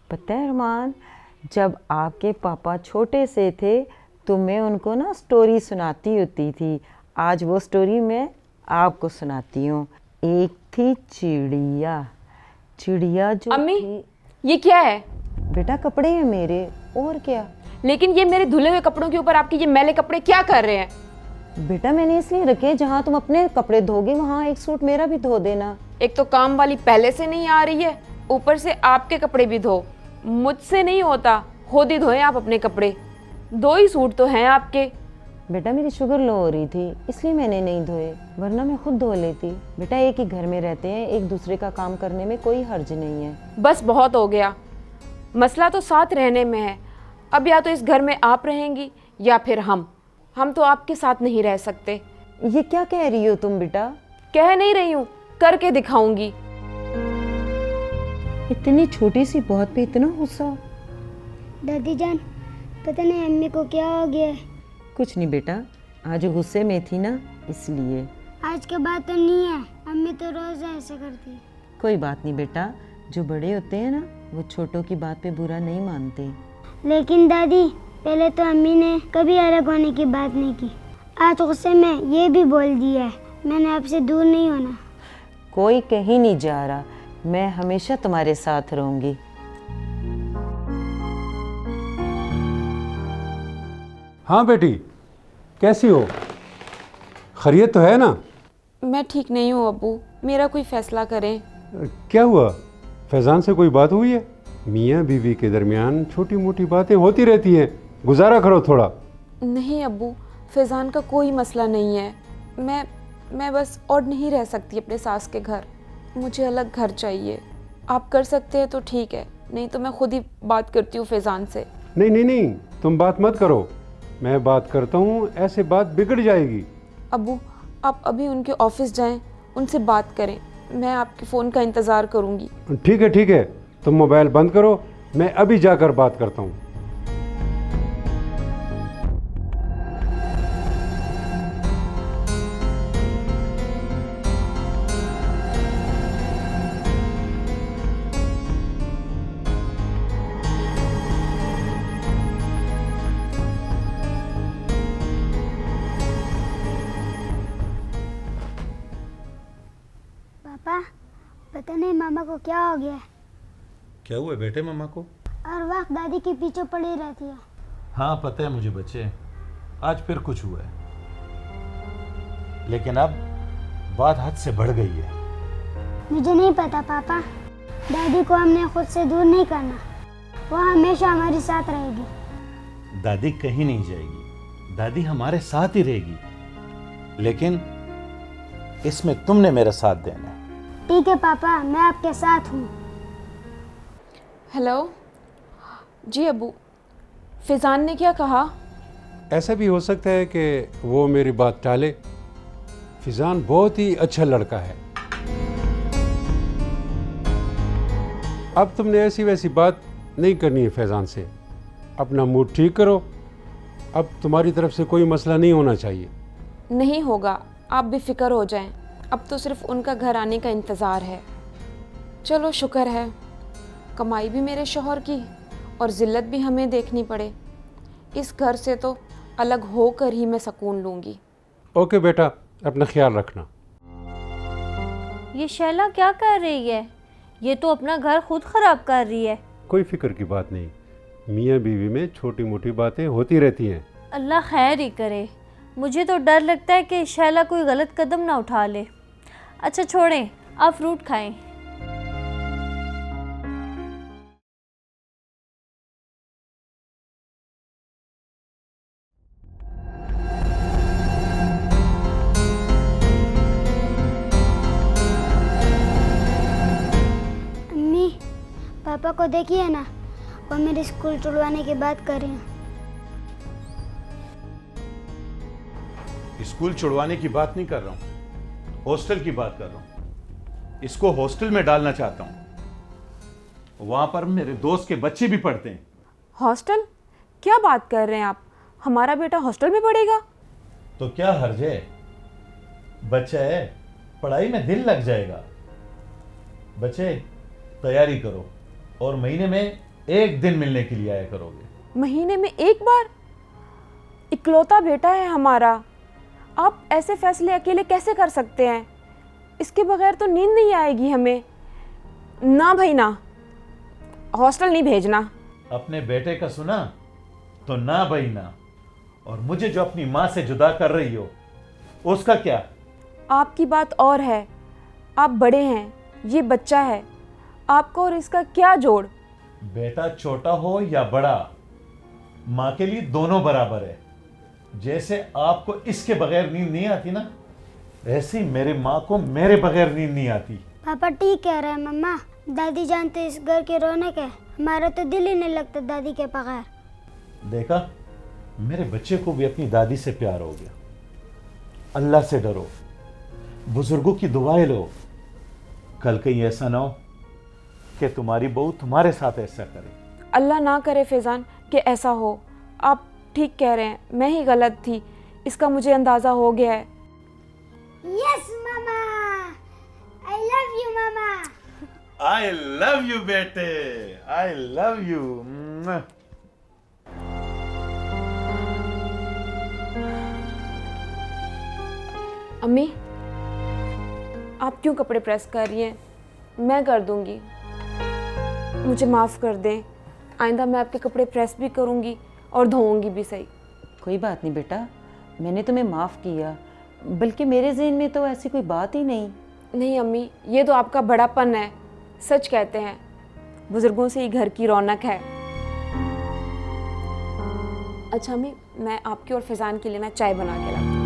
पता है अरमान, जब आपके पापा छोटे से थे तो मैं उनको ना स्टोरी सुनाती होती थी। आज वो स्टोरी मैं आपको सुनाती हूँ। एक थी चिड़िया, चिड़िया जो अम्मी, थी। ये क्या है? बेटा कपड़े हैं मेरे, और क्या। लेकिन ये मेरे धुले हुए कपड़ों के ऊपर आपके ये मैले कपड़े क्या कर रहे हैं? बेटा मैंने इसलिए रखे, जहाँ तुम अपने कपड़े धोगे वहाँ एक सूट मेरा भी धो देना। एक तो काम वाली पहले से नहीं आ रही है, ऊपर से आपके कपड़े भी धो। मुझसे नहीं होता, खुद ही धोए आप अपने कपड़े। 2 ही सूट तो हैं आपके। बेटा मेरी शुगर लो हो रही थी इसलिए मैंने नहीं धोए, वरना मैं खुद धो लेती। बेटा एक ही घर में रहते हैं, एक दूसरे का काम करने में कोई हर्ज नहीं है। बस बहुत हो गया, मसला तो साथ रहने में है। अब या तो इस घर में आप रहेंगी या फिर हम तो आपके साथ नहीं रह सकते। ये क्या कह रही हो तुम बेटा? कह नहीं रही हूँ, करके दिखाऊंगी। इतनी छोटी सी बात पे इतना गुस्सा? दादी जान, पता नहीं अम्मी को क्या हो गया है। कुछ नहीं बेटा, आज गुस्से में थी ना इसलिए। आज के बाद तो नहीं है, अम्मी तो रोज ऐसा करती है। कोई बात नहीं बेटा, जो बड़े होते हैं ना वो छोटों की बात पे बुरा नहीं मानते। लेकिन दादी, पहले तो अम्मी ने कभी अलग होने की बात नहीं की। आज गुस्से में ये भी बोल दिया है, मैंने आपसे दूर नहीं होना। कोई कहीं नहीं जा रहा, मैं हमेशा तुम्हारे साथ रहूंगी। हाँ बेटी, कैसी हो? खैरियत तो है ना? मैं ठीक नहीं हूँ अब्बू, मेरा कोई फैसला करें। क्या हुआ? फैज़ान से कोई बात हुई है? मियाँ बीवी के दरमियान छोटी मोटी बातें होती रहती हैं, गुजारा करो थोड़ा। नहीं अब्बू, फैज़ान का कोई मसला नहीं है। मैं बस और नहीं रह सकती अपने सास के घर। मुझे अलग घर चाहिए। आप कर सकते हैं तो ठीक है, नहीं तो मैं खुद ही बात करती हूँ फैज़ान से। नहीं नहीं नहीं, तुम बात मत करो, मैं बात करता हूँ, ऐसे बात बिगड़ जाएगी। अब्बू, आप अभी उनके ऑफिस जाएं, उनसे बात करें। मैं आपके फ़ोन का इंतज़ार करूँगी। ठीक है, तुम मोबाइल बंद करो, मैं अभी जाकर बात करता हूँ। पापा, पता नहीं मामा को क्या हो गया है। क्या हुआ बेटे मम्मा को? हर वक्त दादी के पीछे पड़ी रहती है। हाँ पता है मुझे बच्चे, आज फिर कुछ हुआ है, लेकिन अब बात हद से बढ़ गई है। मुझे नहीं पता पापा, दादी को हमने खुद से दूर नहीं करना, वो हमेशा हमारे साथ रहेगी। दादी कहीं नहीं जाएगी, दादी हमारे साथ ही रहेगी, लेकिन इसमें तुमने मेरा साथ देना है। ठीक है पापा, मैं आपके साथ हूँ। हेलो जी अब्बू, फैज़ान ने क्या कहा? ऐसा भी हो सकता है कि वो मेरी बात टाले। फैज़ान बहुत ही अच्छा लड़का है। अब तुमने ऐसी वैसी बात नहीं करनी है फैज़ान से, अपना मूड ठीक करो। अब तुम्हारी तरफ से कोई मसला नहीं होना चाहिए। नहीं होगा, आप बेफिक्र हो जाएं। अब तो सिर्फ उनका घर आने का इंतज़ार है। चलो शुक्र है, कमाई भी मेरे शौहर की और ज़िल्लत भी हमें देखनी पड़े। इस घर से तो अलग होकर ही मैं सुकून लूँगी। ओके बेटा, अपना ख्याल रखना। ये शैला क्या कर रही है? ये तो अपना घर खुद खराब कर रही है। कोई फिक्र की बात नहीं, मियाँ बीवी में छोटी मोटी बातें होती रहती हैं। अल्लाह खैर ही करे। मुझे तो डर लगता है कि शैला कोई गलत कदम ना उठा ले। अच्छा छोड़ें, आप फ्रूट खाएं। अम्मी, पापा को देखिए ना, वो मेरे स्कूल छुड़वाने की बात कर रहे हैं। स्कूल छुड़वाने की बात नहीं कर रहा हूँ, हॉस्टल की बात कर रहा हूँ। इसको हॉस्टल में डालना चाहता हूँ, वहां पर मेरे दोस्त के बच्चे भी पढ़ते हैं। हॉस्टल? क्या बात कर रहे हैं आप? हमारा बेटा हॉस्टल में पढ़ेगा? तो क्या हर्ज है, बच्चा है, पढ़ाई में दिल लग जाएगा। बच्चे तैयारी करो और महीने में एक दिन मिलने के लिए आया करोगे। महीने में एक बार? इकलौता बेटा है हमारा, आप ऐसे फैसले अकेले कैसे कर सकते हैं? इसके बगैर तो नींद नहीं आएगी हमें। ना भाई ना, हॉस्टल नहीं भेजना। अपने बेटे का सुना तो ना भाई ना, और मुझे जो अपनी माँ से जुदा कर रही हो उसका क्या? आपकी बात और है, आप बड़े हैं, ये बच्चा है, आपको और इसका क्या जोड़? बेटा छोटा हो या बड़ा, माँ के लिए दोनों बराबर है। जैसे आपको इसके बगैर नींद नहीं आती ना, ऐसे ही मेरे माँ को मेरे बगैर नींद नहीं आती। पापा ठीक कह रहे हैं मम्मा, दादी जानते इस घर की रौनक है, हमारा तो दिल ही नहीं लगता दादी के बगैर। देखा, मेरे बच्चे को भी अपनी दादी से प्यार हो गया। अल्लाह से डरो, बुजुर्गों की दुआएं लो, कल कहीं ऐसा ना हो कि तुम्हारी बहू तुम्हारे साथ ऐसा करे। अल्लाह ना करे फैज़ान कि ऐसा हो। आप ठीक कह रहे हैं, मैं ही गलत थी, इसका मुझे अंदाज़ा हो गया है। Yes mama, I love you mama. I love you बेटे, आई लव यू। अम्मी, आप क्यों कपड़े प्रेस कर रही हैं? मैं कर दूंगी, मुझे माफ़ कर दें। आइंदा मैं आपके कपड़े प्रेस भी करूंगी और धोऊंगी भी सही। कोई बात नहीं बेटा, मैंने तुम्हें माफ़ किया, बल्कि मेरे ज़हन में तो ऐसी कोई बात ही नहीं। नहीं अम्मी, ये तो आपका बड़ापन है। सच कहते हैं, बुजुर्गों से ही घर की रौनक है। अच्छा अम्मी, मैं आपकी और फैज़ान के लिए ना चाय बना के लाती हूँ।